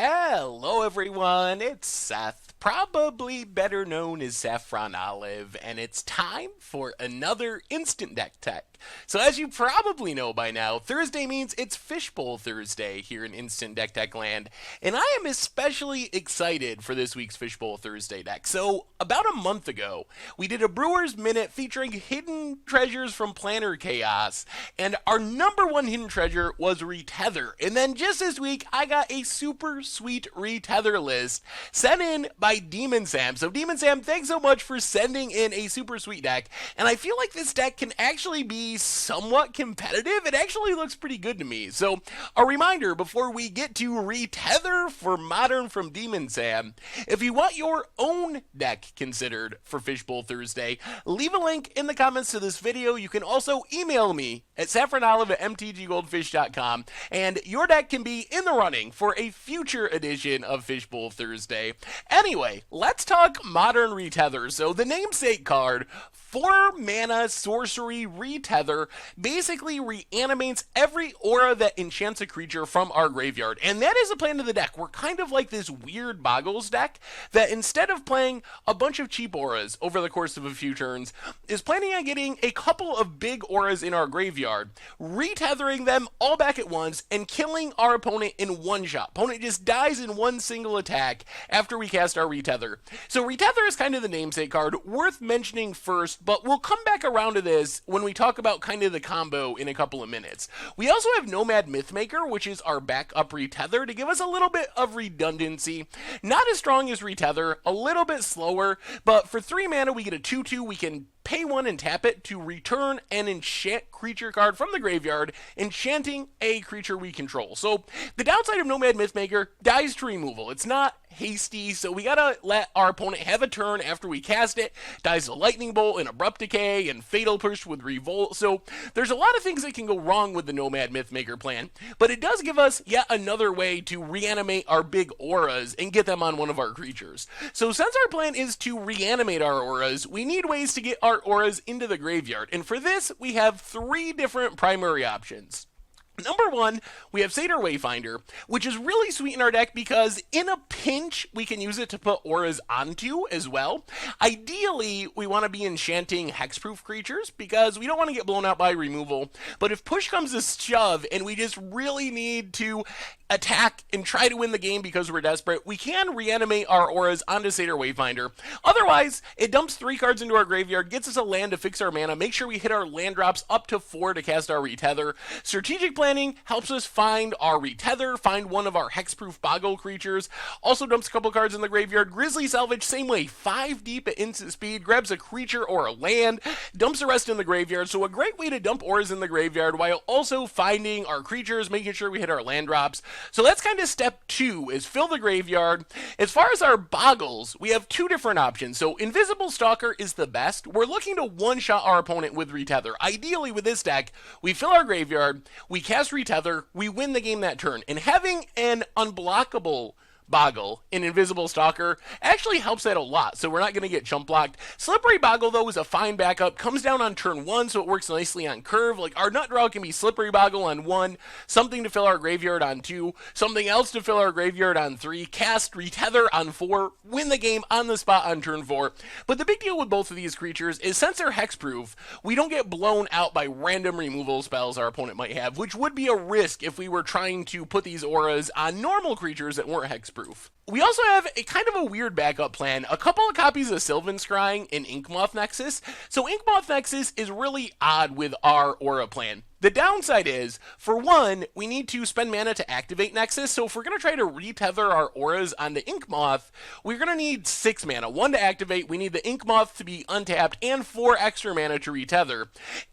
Hello, everyone. It's Seth, probably better known as Saffron Olive, and it's time for another Instant Deck Tech. So, as you probably know by now, Thursday means it's Fishbowl Thursday here in Instant Deck Tech land, and I am especially excited for this week's Fishbowl Thursday deck. So, about a month ago, we did a Brewer's Minute featuring hidden treasures from Planner Chaos, and our number one hidden treasure was Retether. And then just this week, I got a super sweet Retether list sent in by Demon Sam. So, Demon Sam, thanks so much for sending in a super sweet deck, and I feel like this deck can actually be somewhat competitive. It actually looks pretty good to me. So, a reminder before we get to Retether for Modern from Demon Sam, if you want your own deck considered for Fishbowl Thursday, leave a link in the comments to this video. You can also email me at saffronolive@mtggoldfish.com, and your deck can be in the running for a future edition of Fishbowl Thursday. Anyway, let's talk Modern Retether. So, the namesake card, 4 mana sorcery Retether, basically reanimates every aura that enchants a creature from our graveyard. And that is the plan of the deck. We're kind of like this weird Boggles deck that instead of playing a bunch of cheap auras over the course of a few turns, is planning on getting a couple of big auras in our graveyard, retethering them all back at once, and killing our opponent in one shot. Opponent just dies in one single attack after we cast our Retether. So Retether is kind of the namesake card, worth mentioning first, but we'll come back around to this when we talk about kind of the combo in a couple of minutes. We also have Nomad Mythmaker, which is our backup Retether, to give us a little bit of redundancy. Not as strong as Retether, a little bit slower, but for 3 mana we get a 2/2, we can pay 1 and tap it to return an enchant creature card from the graveyard, enchanting a creature we control. So the downside of Nomad Mythmaker, dies to removal. It's not hasty, so we gotta let our opponent have a turn after we cast it. Dies to Lightning Bolt and Abrupt Decay and Fatal Push with Revolt. So there's a lot of things that can go wrong with the Nomad Mythmaker plan, but it does give us yet another way to reanimate our big auras and get them on one of our creatures. So since our plan is to reanimate our auras, we need ways to get our auras into the graveyard, and for this we have 3 different primary options. Number 1, we have Satyr Wayfinder, which is really sweet in our deck because in a pinch, we can use it to put auras onto as well. Ideally, we want to be enchanting hexproof creatures because we don't want to get blown out by removal. But if push comes to shove and we just really need to attack and try to win the game because we're desperate, we can reanimate our auras onto Satyr Wayfinder. Otherwise, it dumps 3 cards into our graveyard, gets us a land to fix our mana, make sure we hit our land drops up to 4 to cast our Retether. Strategic planning helps us find our Retether, find one of our hexproof Boggle creatures, also dumps a couple cards in the graveyard. Grizzly Salvage, same way, 5 deep at instant speed, grabs a creature or a land, dumps the rest in the graveyard. So a great way to dump auras in the graveyard while also finding our creatures, making sure we hit our land drops. So that's kind of step 2, is fill the graveyard. As far as our Boggles, we have 2 different options. So Invisible Stalker is the best. We're looking to one-shot our opponent with Retether. Ideally with this deck, we fill our graveyard, we cast Retether, we win the game that turn. And having an unblockable Boggle in Invisible Stalker actually helps that a lot, so we're not going to get chump blocked. Slippery Boggle, though, is a fine backup. Comes down on turn 1, so it works nicely on curve. Like, our nut draw can be Slippery Boggle on 1, something to fill our graveyard on 2, something else to fill our graveyard on 3, cast Retether on 4, win the game on the spot on turn 4. But the big deal with both of these creatures is since they're hexproof, we don't get blown out by random removal spells our opponent might have, which would be a risk if we were trying to put these auras on normal creatures that weren't hexproof. We also have a kind of a weird backup plan, a couple of copies of Sylvan Scrying and Inkmoth Nexus. So Inkmoth Nexus is really odd with our aura plan. The downside is, for one, we need to spend mana to activate Nexus, so if we're going to try to retether our auras onto Inkmoth, we're going to need 6 mana. 1 to activate, we need the Inkmoth to be untapped, and 4 extra mana to retether.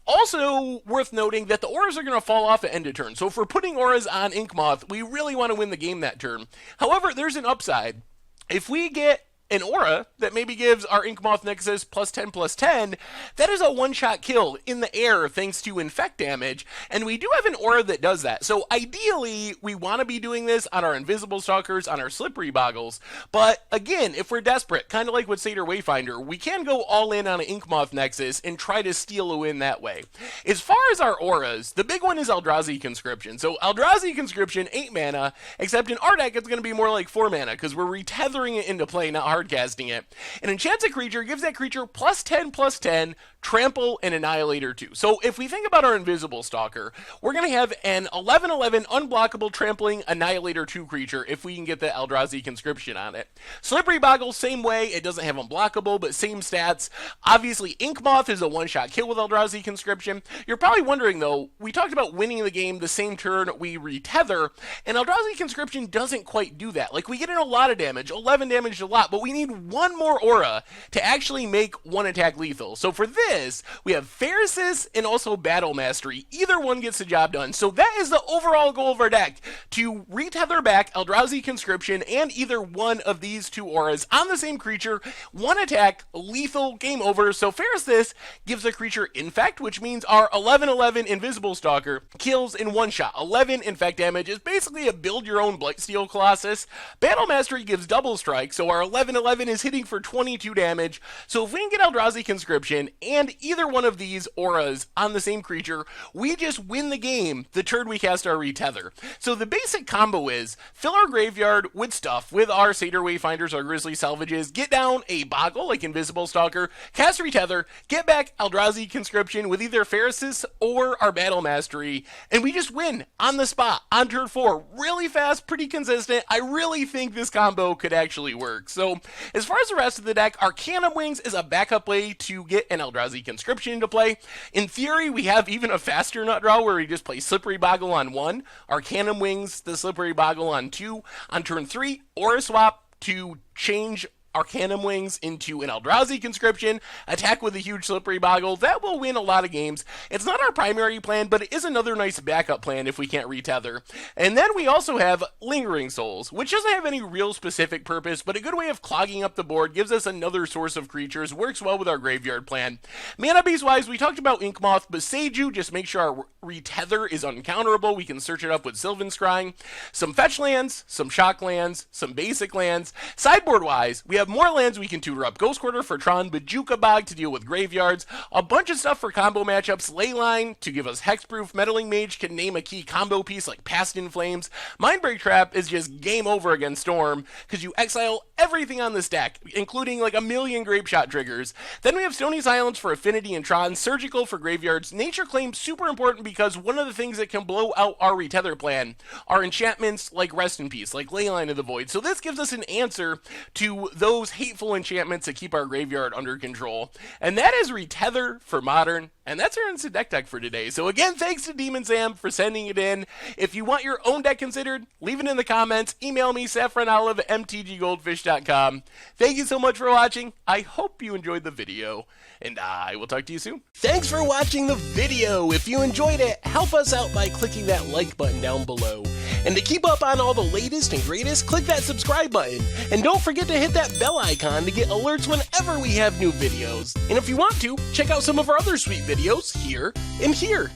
Also worth noting that the auras are going to fall off at end of turn, so if we're putting auras on Inkmoth, we really want to win the game that turn. However, there's an upside. If we get an aura that maybe gives our Inkmoth Nexus +10/+10, that is a one-shot kill in the air thanks to infect damage, and we do have an aura that does that. So ideally, we want to be doing this on our Invisible Stalkers, on our Slippery Boggles, but again, if we're desperate, kind of like with Satyr Wayfinder, we can go all in on an Inkmoth Nexus and try to steal a win that way. As far as our auras, the big one is Eldrazi Conscription. So Eldrazi Conscription, 8 mana, except in our deck it's going to be more like 4 mana, because we're retethering it into play, not hardcasting it. An enchants a creature, gives that creature +10/+10, trample, and Annihilator 2. So if we think about our Invisible Stalker, we're going to have an 11/11 unblockable trampling Annihilator 2 creature if we can get the Eldrazi Conscription on it. Slippery Boggle, same way, it doesn't have unblockable, but same stats. Obviously, Inkmoth is a one-shot kill with Eldrazi Conscription. You're probably wondering, though, we talked about winning the game the same turn we retether, and Eldrazi Conscription doesn't quite do that. Like, we get in a lot of damage, 11 damage is a lot, but we need one more aura to actually make one attack lethal. So for this, we have Pharis's and also Battle Mastery. Either one gets the job done. So that is the overall goal of our deck, to retether back Eldrazi Conscription and either one of these two auras on the same creature, one attack, lethal, game over. So Pharis's gives a creature Infect, which means our 11/11 Invisible Stalker kills in one shot. 11 Infect damage is basically a build your own Blightsteel Colossus. Battle Mastery gives double strike, so our 11/11 is hitting for 22 damage. So if we can get Eldrazi Conscription and either one of these auras on the same creature, we just win the game the turn we cast our Retether. So the basic combo is fill our graveyard with stuff, with our Satyr Wayfinders, our Grizzly Salvages, get down a Boggle like Invisible Stalker, cast Retether, get back Eldrazi Conscription with either Pharis's or our Battle Mastery, and we just win on the spot on turn 4. Really fast, pretty consistent. I really think this combo could actually work. So as far as the rest of the deck, Arcanum Wings is a backup way to get an Eldrazi Conscription into play. In theory, we have even a faster nut draw where we just play Slippery Boggle on 1, Arcanum Wings, the Slippery Boggle on 2. On turn 3, Aura Swap to change Arcanum Wings into an Eldrazi Conscription, attack with a huge Slippery Boggle. That will win a lot of games. It's not our primary plan, but it is another nice backup plan if we can't retether. And then we also have Lingering Souls, which doesn't have any real specific purpose, but a good way of clogging up the board, gives us another source of creatures, works well with our graveyard plan. Mana base wise, we talked about Inkmoth, but Seiju, just make sure our retether is uncounterable. We can search it up with Sylvan Scrying. Some fetch lands, some shock lands, some basic lands. Sideboard wise, we have more lands we can tutor up. Ghost Quarter for Tron, Bajuka Bog to deal with graveyards, a bunch of stuff for combo matchups, Leyline to give us hexproof, Meddling Mage can name a key combo piece like Past in Flames. Mindbreak Trap is just game over against Storm, because you exile everything on this deck, including like a million Grape Shot triggers. Then we have Stony Silence for Affinity and Tron, Surgical for graveyards, Nature Claim super important because one of the things that can blow out our retether plan are enchantments like Rest in Peace, like Leyline of the Void. So this gives us an answer to those hateful enchantments that keep our graveyard under control. And that is Retether for Modern, and that's our instant deck for today. So again, thanks to Demon Sam for sending it in. If you want your own deck considered, leave it in the comments. Email me, saffronolive@mtggoldfish.com. Thank you so much for watching. I hope you enjoyed the video, and I will talk to you soon. Thanks for watching the video. If you enjoyed it, help us out by clicking that like button down below. And to keep up on all the latest and greatest, click that subscribe button. And don't forget to hit that bell icon to get alerts whenever we have new videos. And if you want to, check out some of our other sweet videos here and here.